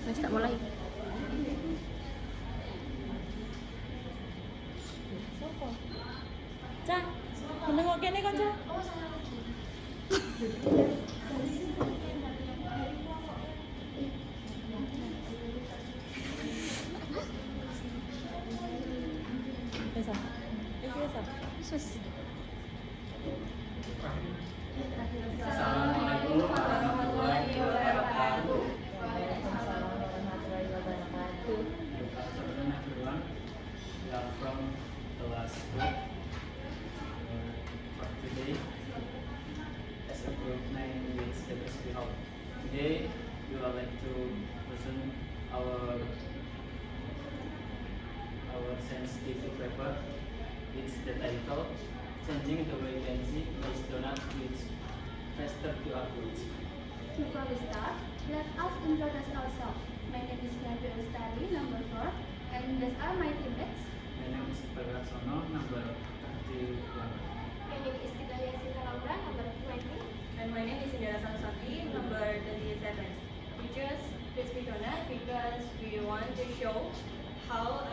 Wes tak mulai. Sopo? Cah, menengok kene kok, Cah. Wes ah. Wes ah. Wes. Assalamualaikum warahmatullahi wabarakatuh. Waalaikumsalam warahmatullahi wabarakatuh. Good afternoon, everyone. We are from class 2. For today, as a group 9 with status we hope. Today, we would like to present our scientific paper. It's the title Changing the Way Fancy is Donut with Faster QR Codes. Before we start, let us introduce ourselves. My name is Nabi Ustari, number 4, and these are my teammates. My name is Sono, number 31. My name is Italia Sita Laura, number 20. And my name is Indira Saraswati, number 37. We chose crispy donut because we want to show how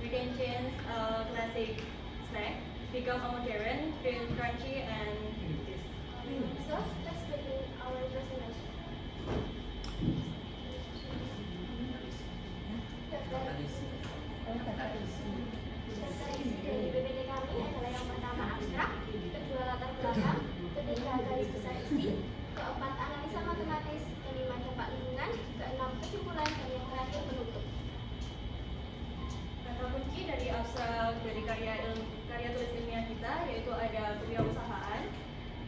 we can change a classic snack become a modern, feel crunchy and this. So, let's begin our presentation. Daftar isi dari PPT kami adalah yang pertama abstrak, kedua latar belakang, ketiga garis besar isi, keempat analisa matematis, kelima dampak lingkungan, keenam kesimpulan, dan yang terakhir penutup. Kata kunci dari abstrak dari karya tulis ilmiah kita yaitu ada kewirausahaan,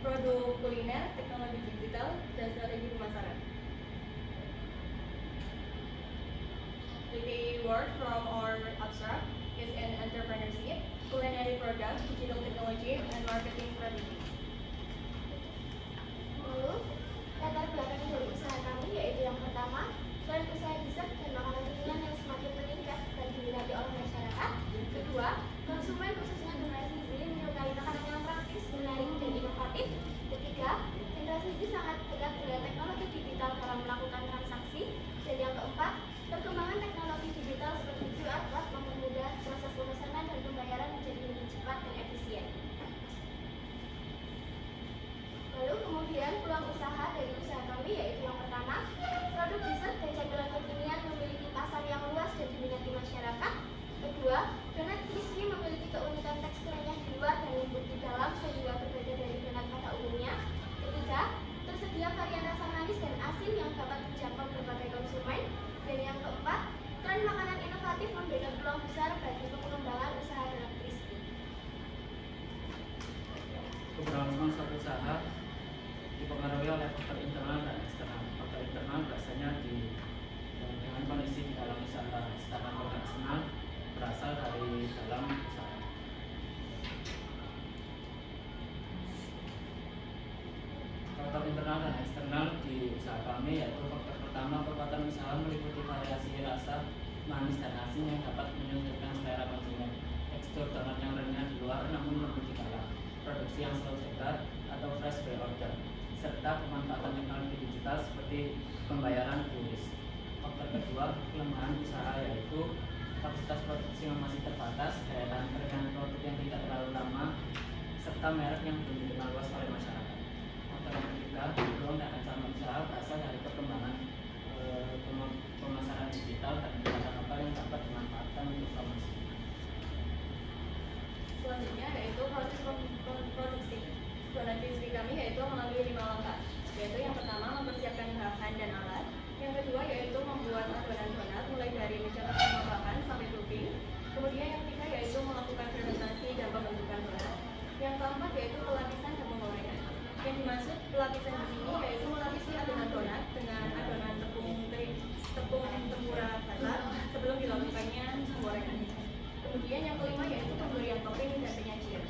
produk kuliner, teknologi digital, dan strategi pemasaran. The key word from our abstract is an entrepreneurship, culinary product, digital technology, and marketing strategy. Lalu, latar belakang dari usaha kami yaitu yang pertama, selain usaha dessert dan makanan ringan yang semakin meningkat dan diminati oleh masyarakat. Kedua, konsumen khususnya generasi Z menyukai makanan yang praktis, menarik, dan inovatif. Ketiga, generasi Z sangat dekat dengan teknologi digital dalam melakukan transaksi. Dan yang keempat, perkembangan teknologi digital seperti QR Code mempermudah proses pemesanan dan pembayaran menjadi lebih cepat dan efisien. Lalu kemudian peluang usaha dari usaha kami yaitu yang pertama, produk dessert dan camilan kekinian memiliki pasar yang luas dan diminati masyarakat. Kedua, donat crispy memiliki keunikan teksturnya di luar dan lembut di dalam sehingga berbeda dari donat pada umumnya. Ketiga, tersedia varian rasa manis dan asin yang dapat dijangkau berbagai konsumen. Dan yang keempat, tren makanan inovatif memberikan peluang besar bagi pengembangan usaha donat crispy. Keberlangsungan suatu usaha dipengaruhi oleh faktor internal dan eksternal. Faktor internal biasanya dengan kondisi di dalam usaha, sedangkan faktor eksternal berasal dari dalam usaha. Faktor internal dan eksternal di usaha kami yaitu faktor pertama, kekuatan usaha meliputi variasi rasa manis dan asin yang dapat menyesuaikan selera konsumen. Tekstur donat yang renyah di luar namun lembut di dalam, produksi yang selalu segar atau fresh by order, serta pemanfaatan teknologi digital seperti pembayaran tulis. Faktor kedua, kelemahan usaha yaitu kapasitas produksi yang masih terbatas, daya tahan perdagangan produk yang tidak terlalu lama, serta merek yang belum dikenal luas oleh masyarakat. Faktor yang ketiga, peluang dan ancaman usaha berasal dari perkembangan pemasaran digital dan kegiatan apa yang dapat dimanfaatkan untuk promosi. Selanjutnya yaitu proses produksi. Donat crispy kami yaitu melalui 5 langkah, yaitu yang pertama mempersiapkan bahan dan alat, yang kedua yaitu membuat adonan donat mulai dari mencetak semua bahan sampai topping, kemudian yang ketiga yaitu melakukan fermentasi dan pembentukan donat, yang keempat yaitu pelapisan dan penggorengan. Yang dimaksud pelapisan di sini yaitu melapisi adonan donat dengan adonan tepung tempura basah sebelum dilakukannya penggorengan. Kemudian yang kelima yaitu pemberian topping dan penyajian.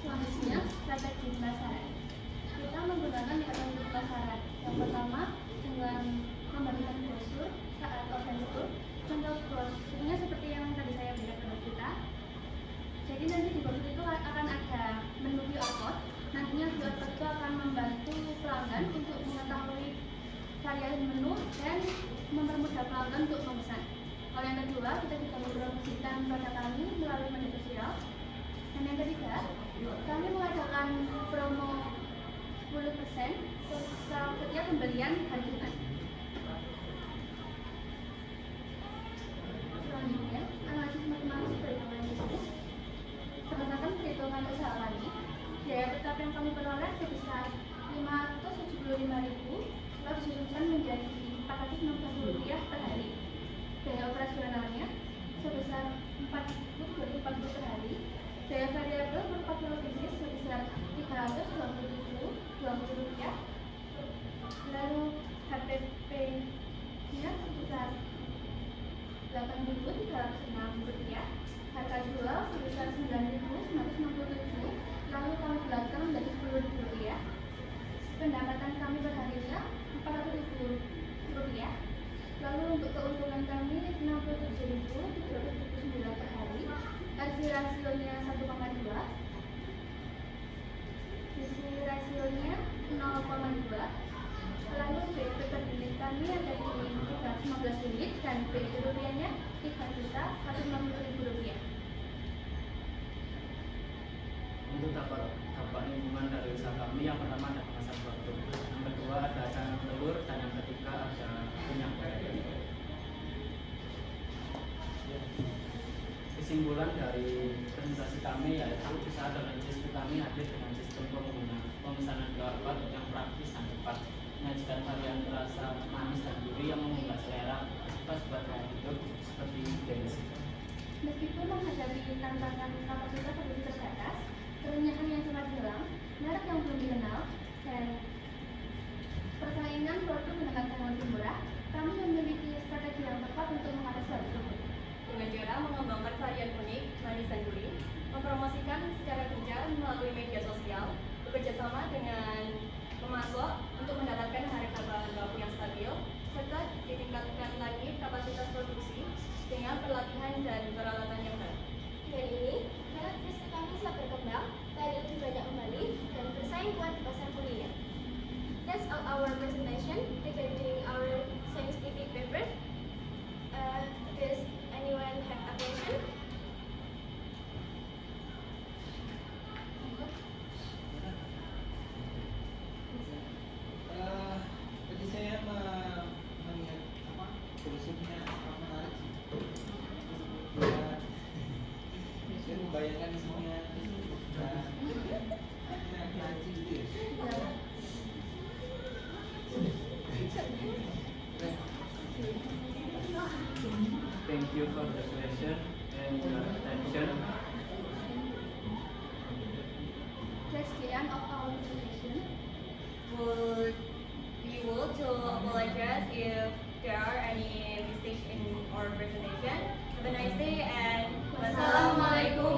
Selanjutnya, strategi pemasaran. Kita menggunakan 5 bentuk pemasaran. Yang pertama, dengan membagikan brosur saat open tour. Contoh brosurnya seperti yang tadi saya berikan pada kita. Jadi nanti di brosur itu akan ada menu QR Code. Nantinya QR Code itu akan membantu pelanggan untuk mengetahui variasi mempermudah menu dan mempermudah pelanggan untuk memesan. Lalu yang kedua, kita juga mempromosikan produk kami melalui media sosial. Dan yang ketiga, kami mengadakan promo 10% setiap pembelian hari Jumat. Selanjutnya, analisis matematis perhitungan bisnis. Berdasarkan perhitungan usaha kami, biaya tetap yang kami peroleh sebesar Rp575.000 telah disusunkan menjadi Rp460 per hari. Biaya operasionalnya sebesar Rp4.240 per hari. Biaya variabel berupa puluh bisnis sebesar Rp327.20. Lalu HPP-nya sebesar Rp8.306. Harga jual sebesar Rp9.967. Lalu kami bulatkan menjadi Rp10.000. Pendapatan kami perharinya Rp400.000. Lalu untuk keuntungan kami Rp67.379 per hari. Hasil rasionya 1,2. Hasil rasionya 0,2. Lalu BIP per unit kami ada di 315 unit dan BIP rupiahnya Rp3.160.000. Untuk tahapan lingkungan dari usaha kami, yang pertama ada pengasapan produk, yang kedua ada canang telur, dan yang ketiga ada minyak. Kesimpulan dari presentasi kami yaitu usaha dan industri kami hadir dengan sistem pemesanan gawat yang praktis dan cepat, menyajikan varian rasa manis dan gurih yang mengubah selera pas buat gaya hidup seperti Dennis. Meskipun menghadapi tantangan kapasitas produksi terbatas, kerenyahan yang sangat dalam, merek yang belum dikenal, dan persaingan produk dengan teknologi murah, kami memiliki strategi yang tepat untuk mengatasi hal tersebut. Dengan cara mengembangkan varian unik, manis dan gurih, mempromosikan secara gencar melalui media sosial, bekerja sama dengan pemasok untuk mendapatkan harga bahan baku yang stabil, serta ditingkatkan lagi kapasitas produksi dengan pelatihan dan peralatan yang baru. Dengan ini, merek bisnis kami siap berkembang, dan lebih banyak kembali, dan bersaing kuat di pasar kuliner. That's all our presentation regarding our scientific paper. Does anyone have a question? Tadi saya melihat prinsipnya menarik sih. Saya membayangkan isinya dan crunchy gitu ya. Thank you for the question and your attention. That's the end of our presentation. We would to apologize if there are any mistakes in our presentation. Have a nice day and wassalamualaikum